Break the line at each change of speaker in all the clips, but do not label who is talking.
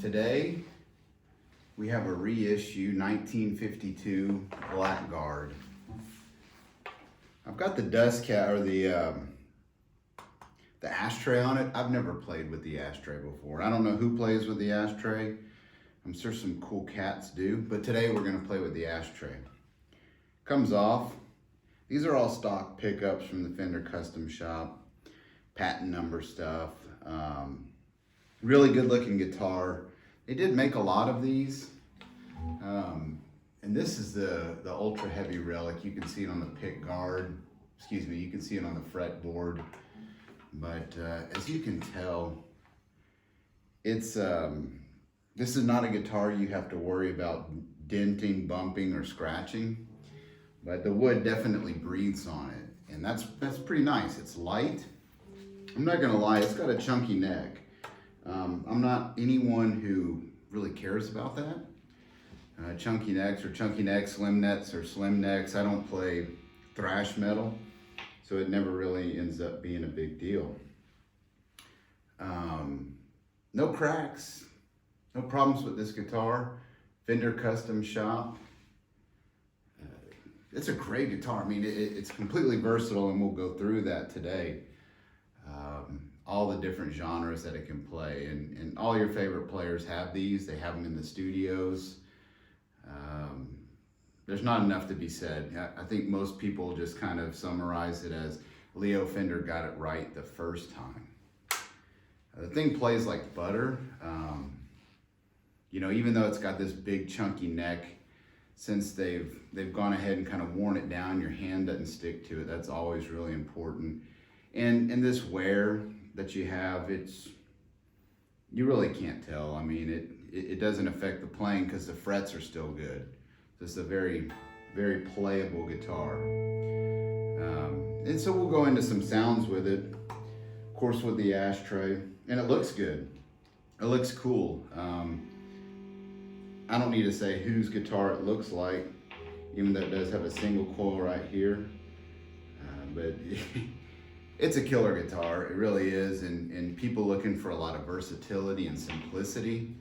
Today we have a reissue 1952 Blackguard. I've got the dust cat or the ashtray on it. I've never played with the ashtray before. I don't know who plays with the ashtray. I'm sure some cool cats do, but today we're gonna play with the ashtray. Comes off. These are all stock pickups from the Fender custom shop, patent number stuff. Really good looking guitar. They did make a lot of these. And this is the ultra heavy relic. You can see it on the pick guard. Excuse me, you can see it on the fretboard. But as you can tell, it's this is not a guitar you have to worry about denting, bumping, or scratching. But the wood definitely breathes on it, and that's pretty nice. It's light. I'm not gonna lie, it's got a chunky neck. I'm not anyone who really cares about that. Chunky necks, slim necks or slim necks. I don't play thrash metal, so it never really ends up being a big deal. No cracks, no problems with this guitar. Fender custom shop. It's a great guitar. I mean, it's completely versatile, and we'll go through that today. All the different genres that it can play, and all your favorite players have these. They have them in the studios. There's not enough to be said. I think most people just kind of summarize it as Leo Fender got it right the first time. The thing plays like butter. You know, even though it's got this big chunky neck, since they've gone ahead and kind of worn it down, your hand doesn't stick to it. That's always really important. And this wear that you have, you really can't tell. I mean, it doesn't affect the playing because the frets are still good. It's a very, very playable guitar. And so we'll go into some sounds with it, of course with the ashtray, and it looks good. It looks cool. I don't need to say whose guitar it looks like, even though it does have a single coil right here. But it's a killer guitar, it really is, and people looking for a lot of versatility and simplicity,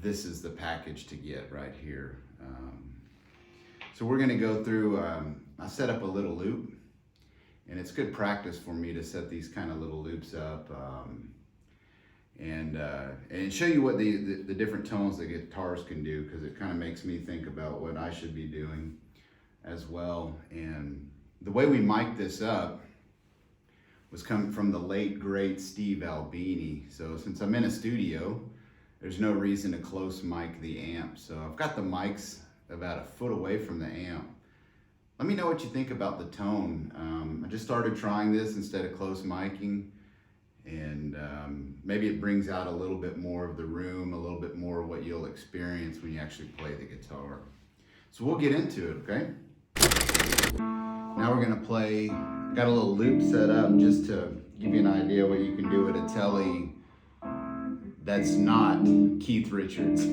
this is the package to get right here. So we're gonna go through, I set up a little loop, and it's good practice for me to set these kind of little loops up and show you what the different tones the guitars can do, because it kind of makes me think about what I should be doing as well. And the way we mic this up was coming from the late great Steve Albini. So since I'm in a studio, there's no reason to close mic the amp. So I've got the mics about a foot away from the amp. Let me know what you think about the tone. I just started trying this instead of close miking, and maybe it brings out a little bit more of the room, a little bit more of what you'll experience when you actually play the guitar. So we'll get into it, okay? Now we're gonna play, got a little loop set up just to give you an idea what you can do with a Tele that's not Keith Richards.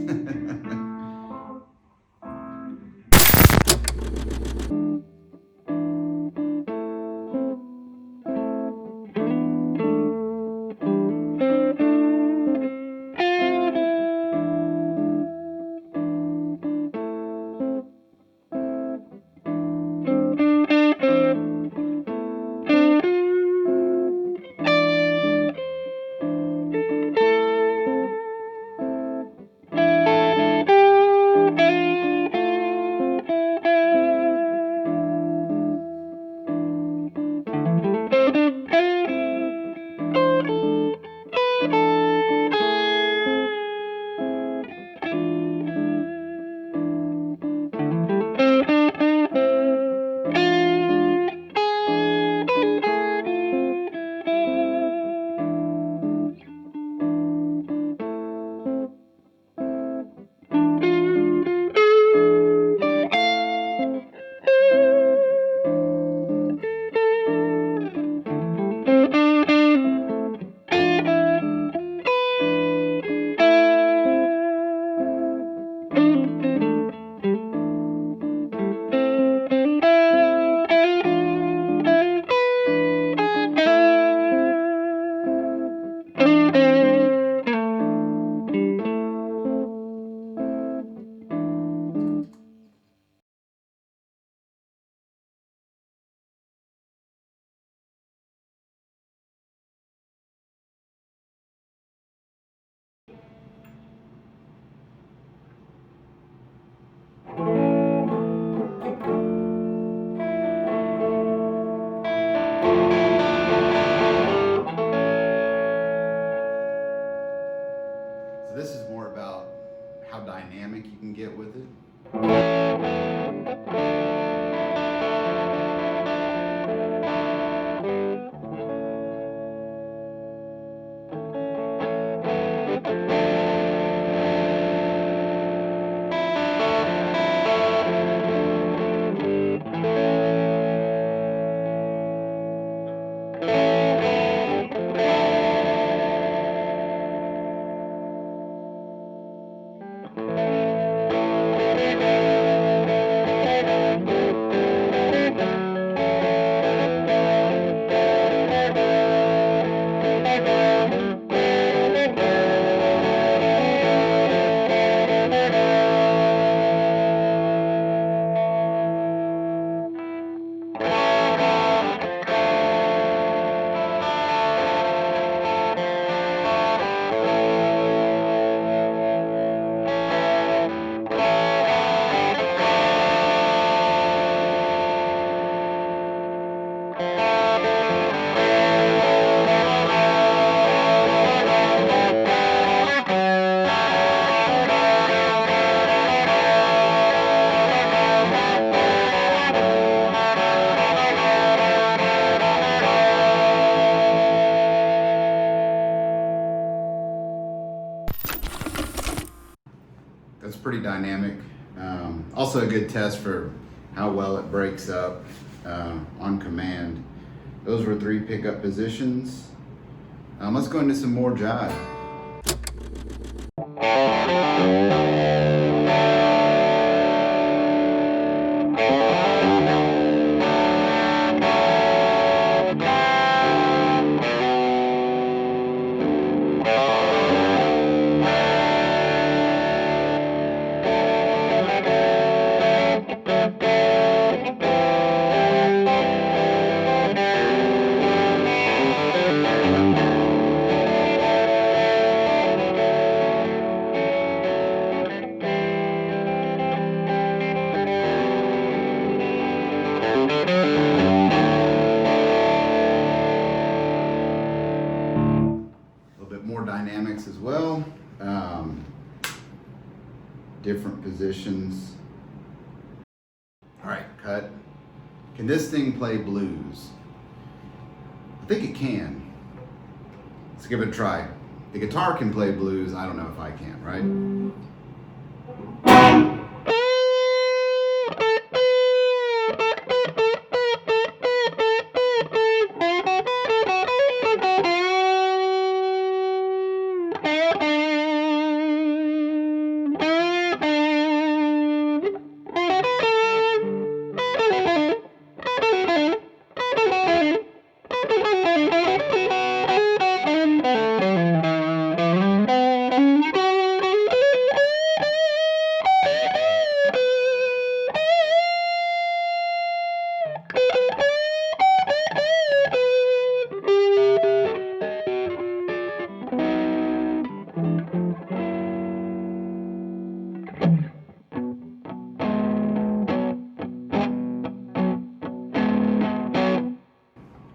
So this is more about how dynamic you can get with it. That's pretty dynamic. Also a good test for how well it breaks up on command. Those were 3 pickup positions. Let's go into some more jive. More dynamics as well, different positions. All right, cut. Can this thing play blues? I think it can. Let's give it a try. The guitar can play blues. I don't know if I can, right?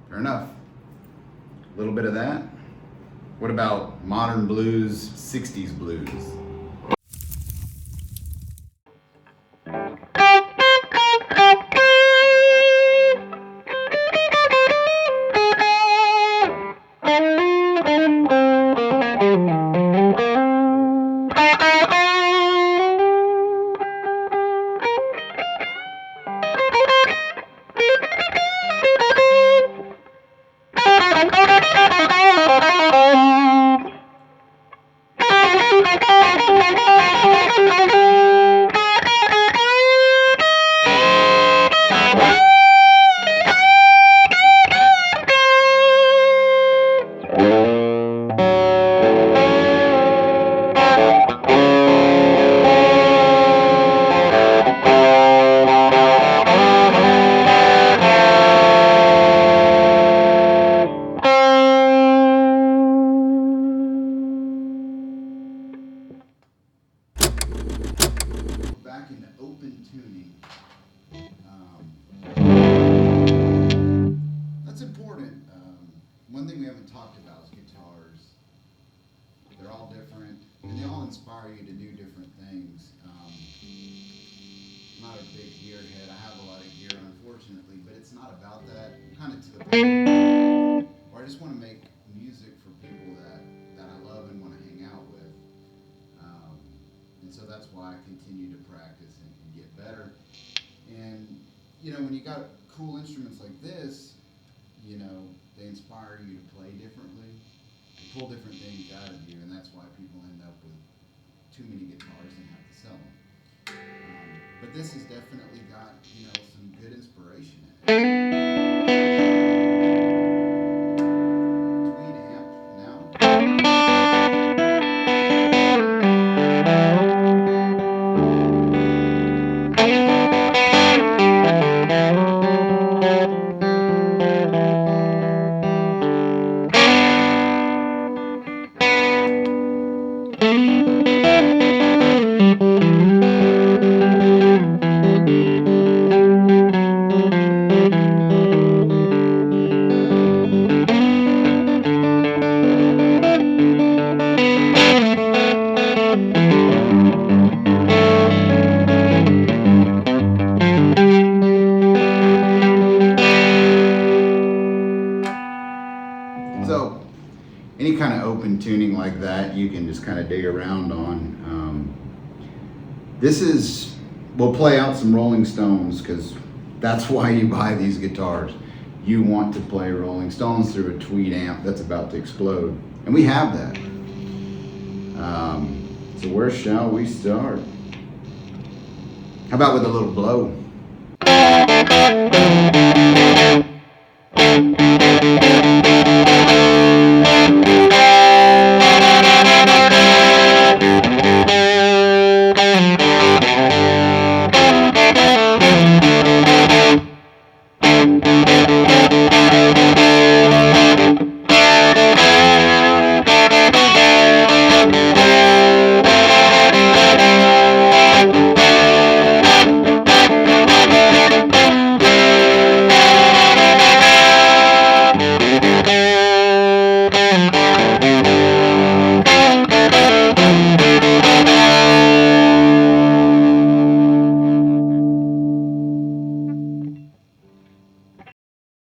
Fair enough. A little bit of that. What about modern blues, 60s blues? Back into open tuning. That's important. One thing we haven't talked about is guitars. They're all different, and they all inspire you to do different things. I'm not a big gear head. I have a lot of gear, unfortunately, but it's not about that. I'm kind of to the point where I just want to make music for people that I love and want to hang out with. And so that's why I continue to practice and get better. And, you know, when you got cool instruments like this, you know, they inspire you to play differently. They pull different things out of you, and that's why people end up with too many guitars and have to sell them. But this has definitely got, you know, some good inspiration in it. Tweed amp now. So any kind of open tuning like that, you can just kind of dig around on. We'll play out some Rolling Stones because that's why you buy these guitars. You want to play Rolling Stones through a Tweed amp that's about to explode. And we have that. So where shall we start? How about with a little blow?